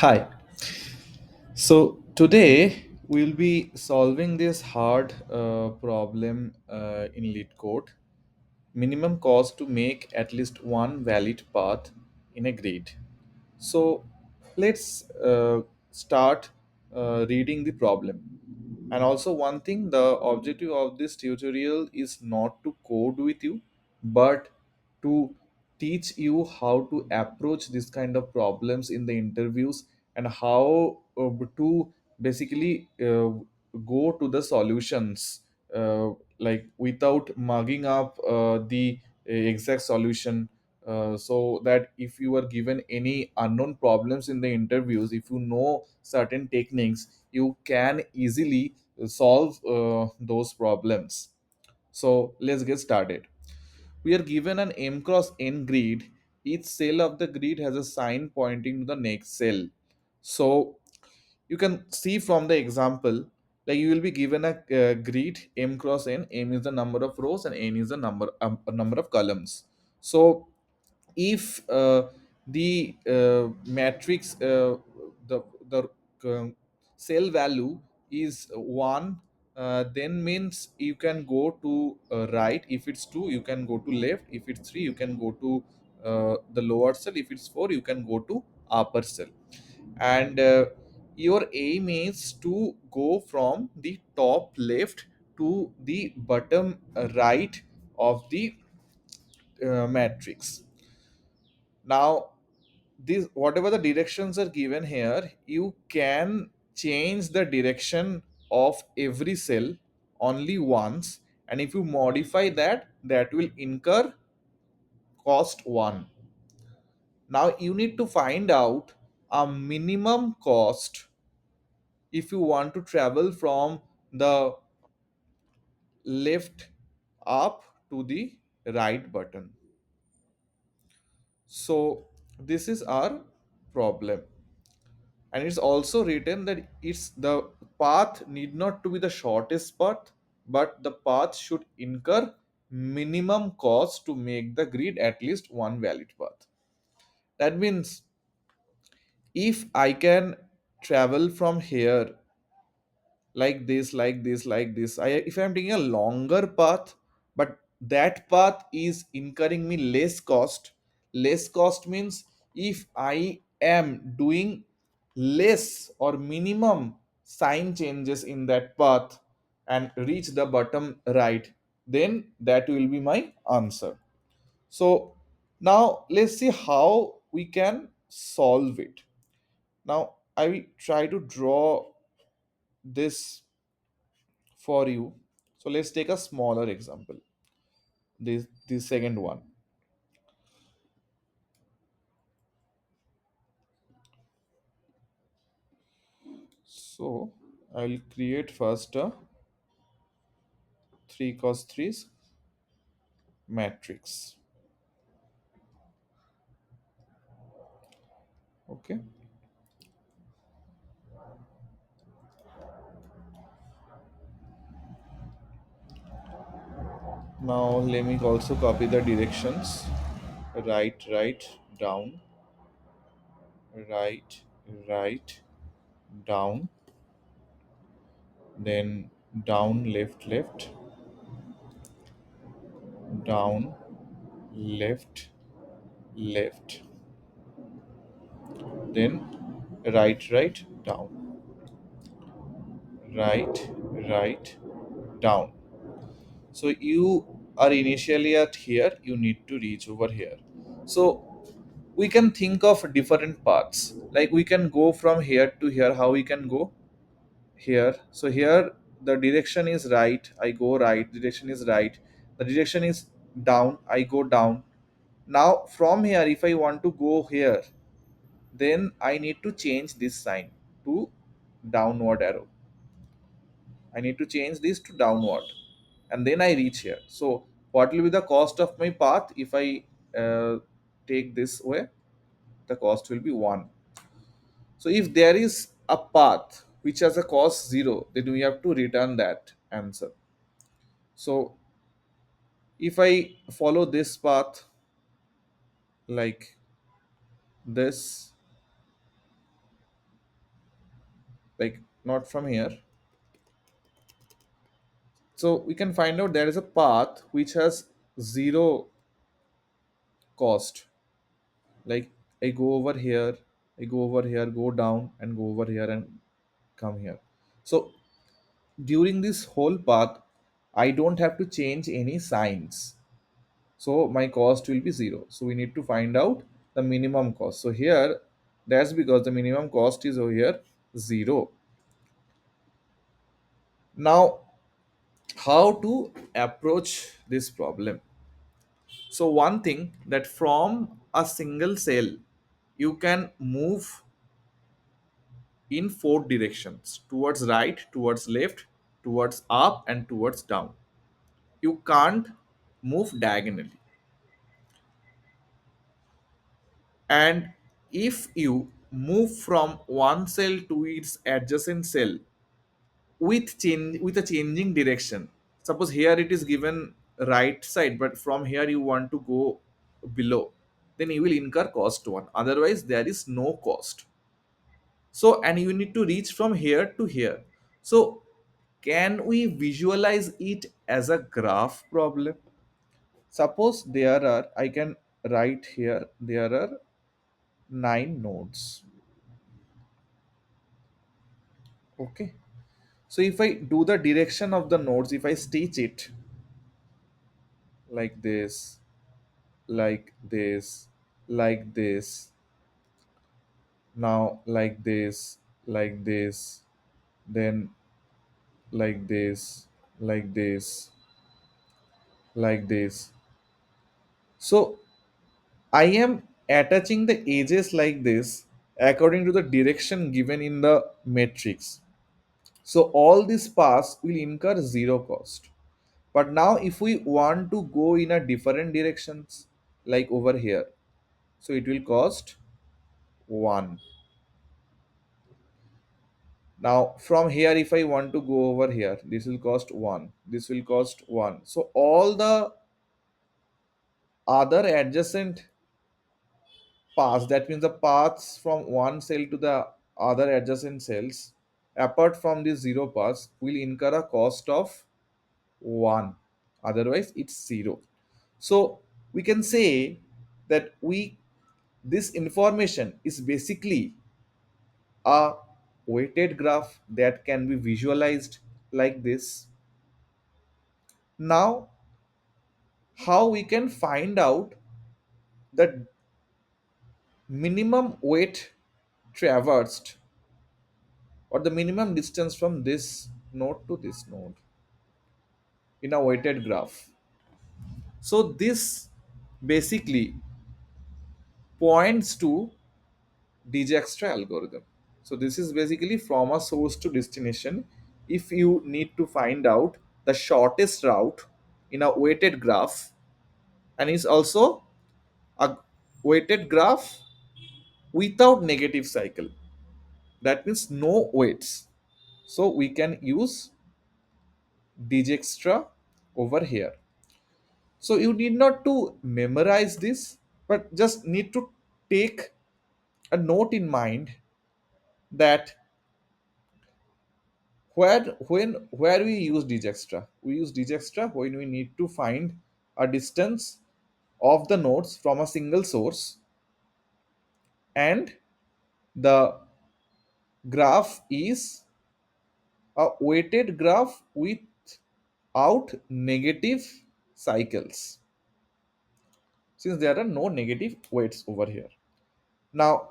Hi. So today we'll be solving this hard problem in leetcode. Minimum cost to make at least one valid path in a grid. So let's start reading the problem. And also, one thing, the objective of this tutorial is not to code with you, but to teach you how to approach this kind of problems in the interviews and how to basically go to the solutions like without mugging up the exact solution, so that if you are given any unknown problems in the interviews, if you know certain techniques, you can easily solve those problems. So let's get started. We are given an m cross n grid. Each cell of the grid has a sign pointing to the next cell. So you can see from the example, like you will be given a grid m cross n. M is the number of rows and n is the number of columns. So if the matrix the cell value is 1, then means you can go to right. If it's 2, you can go to left. If it's 3, you can go to the lower cell. If it's 4, you can go to upper cell. And your aim is to go from the top left to the bottom right of the matrix. Now, this whatever the directions are given here, you can change the direction of every cell only once, and if you modify that, that will incur cost 1. Now you need to find out a minimum cost if you want to travel from the left up to the right button. So this is our problem, and it's also written that it's the path need not to be the shortest path, but the path should incur minimum cost to make the grid at least one valid path. That means if I can travel from here like this, if I'm taking a longer path, but that path is incurring me less cost means if I am doing less or minimum sign changes in that path and reach the bottom right, then that will be my answer. So now let's see how we can solve it. Now I will try to draw this for you. So let's take a smaller example. This second one. So I'll create first a 3 cos 3 matrix. Okay. Now let me also copy the directions. Right, down, right, right, down, then down, left, down, left, then right, down, right, down. So you are initially at here, you need to reach over here. So we can think of different paths, like we can go from here to here. How we can go here? So here the direction is right, I go right. Direction is right. The direction is down, I go down. Now from here, if I want to go here, then I need to change this sign to downward arrow. I need to change this to downward, and then I reach here. So what will be the cost of my path if I take this way? The cost will be 1. So if there is a path which has a cost 0, then we have to return that answer. So if I follow this path like this, like not from here. So we can find out there is a path which has zero cost. Like I go over here, I go over here, go down and go over here and come here. So during this whole path, I don't have to change any signs. So my cost will be zero. So we need to find out the minimum cost. So here, that's because the minimum cost is over here zero. Now, how to approach this problem? So one thing that from a single cell, you can move in four directions: towards right, towards left, towards up, and towards down. You can't move diagonally. And if you move from one cell to its adjacent cell with a changing direction, suppose here it is given right side, but from here you want to go below, then you will incur cost one. Otherwise, there is no cost. So, and you need to reach from here to here. So, can we visualize it as a graph problem? Suppose there are, I can write here, there are 9 nodes. Okay. So if I do the direction of the nodes, if I stitch it like this, like this, like this, now like this, then like this, like this, like this. So I am attaching the edges like this according to the direction given in the matrix. So all these paths will incur zero cost. But now if we want to go in a different directions, like over here, so it will cost 1. Now from here, if I want to go over here, this will cost 1. This will cost 1. So all the other adjacent paths, that means the paths from one cell to the other adjacent cells, apart from these zero paths, will incur a cost of 1. Otherwise, it's 0. So we can say that this information is basically a weighted graph that can be visualized like this. Now, how we can find out the minimum weight traversed or the minimum distance from this node to this node in a weighted graph? So this basically points to Dijkstra algorithm. So this is basically from a source to destination. If you need to find out the shortest route in a weighted graph, and is also a weighted graph without negative cycle. That means no weights. So we can use Dijkstra over here. So you need not to memorize this, but just need to take a note in mind that where we use Dijkstra. We use Dijkstra when we need to find a distance of the nodes from a single source, and the graph is a weighted graph without negative cycles, since there are no negative weights over here. Now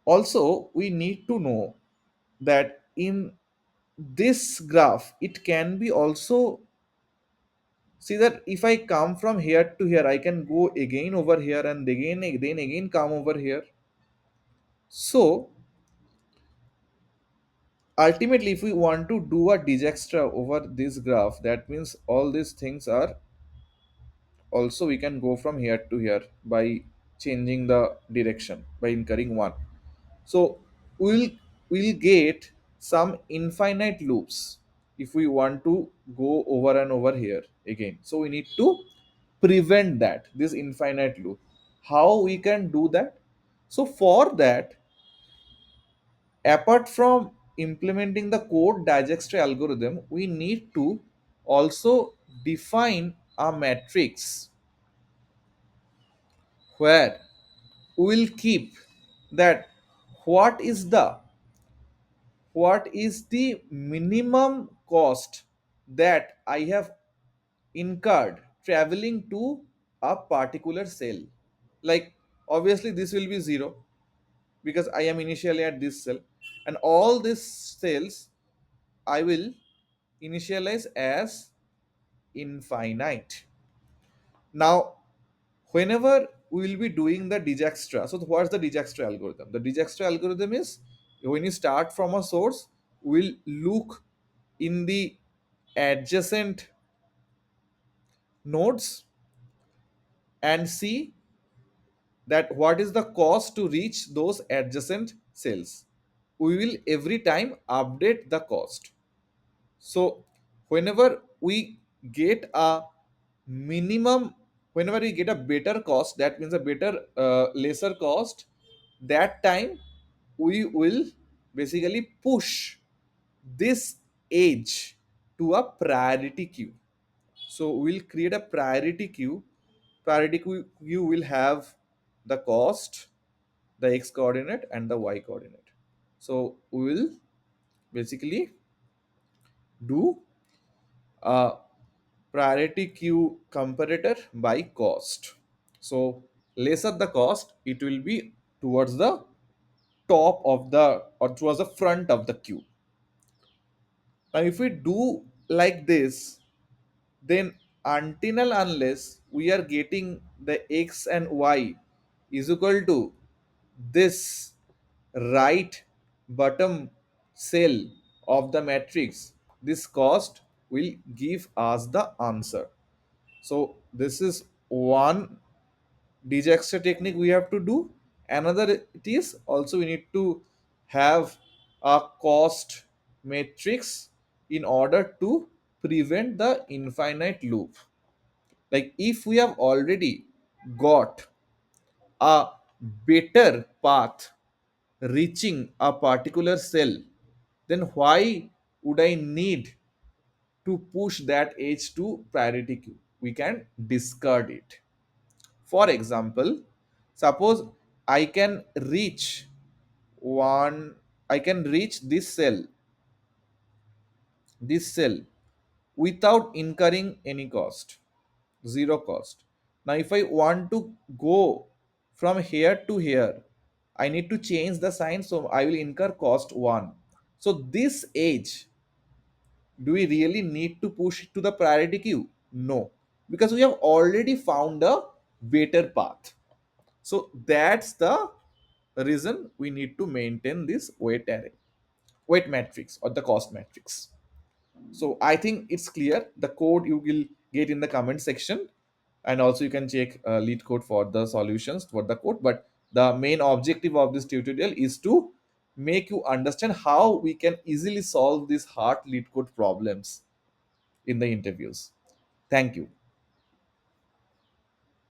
also we need to know that in this graph it can be also, see that if I come from here to here, I can go again over here and then again come over here. So ultimately, if we want to do a Dijkstra over this graph, that means all these things are also, we can go from here to here by changing the direction by incurring 1. So we'll we'll get some infinite loops if we want to go over and over here again. So we need to prevent that, this infinite loop. How we can do that? So for that, apart from implementing the code digester algorithm, we need to also define a matrix where we will keep that what is the minimum cost that I have incurred traveling to a particular cell. Like, obviously this will be 0 because I am initially at this cell, and all these cells I will initialize as infinite. Now, whenever we will be doing the Dijkstra, so what's the Dijkstra algorithm? The Dijkstra algorithm is, when you start from a source, we'll look in the adjacent nodes and see that what is the cost to reach those adjacent cells. We will every time update the cost. So whenever we get a minimum, whenever we get a better cost, that means a better lesser cost, that time we will basically push this edge to a priority queue. So we'll create a priority queue. Queue will have the cost, the x coordinate and the y coordinate. So we will basically do a priority queue comparator by cost. So lesser the cost, it will be towards the top of the, or towards the front of the queue. Now if we do like this, then until and unless we are getting the x and y is equal to this right bottom cell of the matrix, this cost will give us the answer. So this is one Dijkstra technique we have to do. Another it is also we need to have a cost matrix in order to prevent the infinite loop. Like if we have already got a better path reaching a particular cell, then why would I need to push that edge to priority queue? We can discard it. For example, suppose I can reach one, I can reach this cell without incurring any cost, zero cost. Now, if I want to go from here to here, I need to change the sign, so I will incur cost 1. So, this edge, do we really need to push it to the priority queue? No, because we have already found a better path. So, that's the reason we need to maintain this weight matrix or the cost matrix. So I think it's clear. The code you will get in the comment section, and also you can check lead code for the solutions for the code. But the main objective of this tutorial is to make you understand how we can easily solve these hard lead code problems in the interviews. Thank you.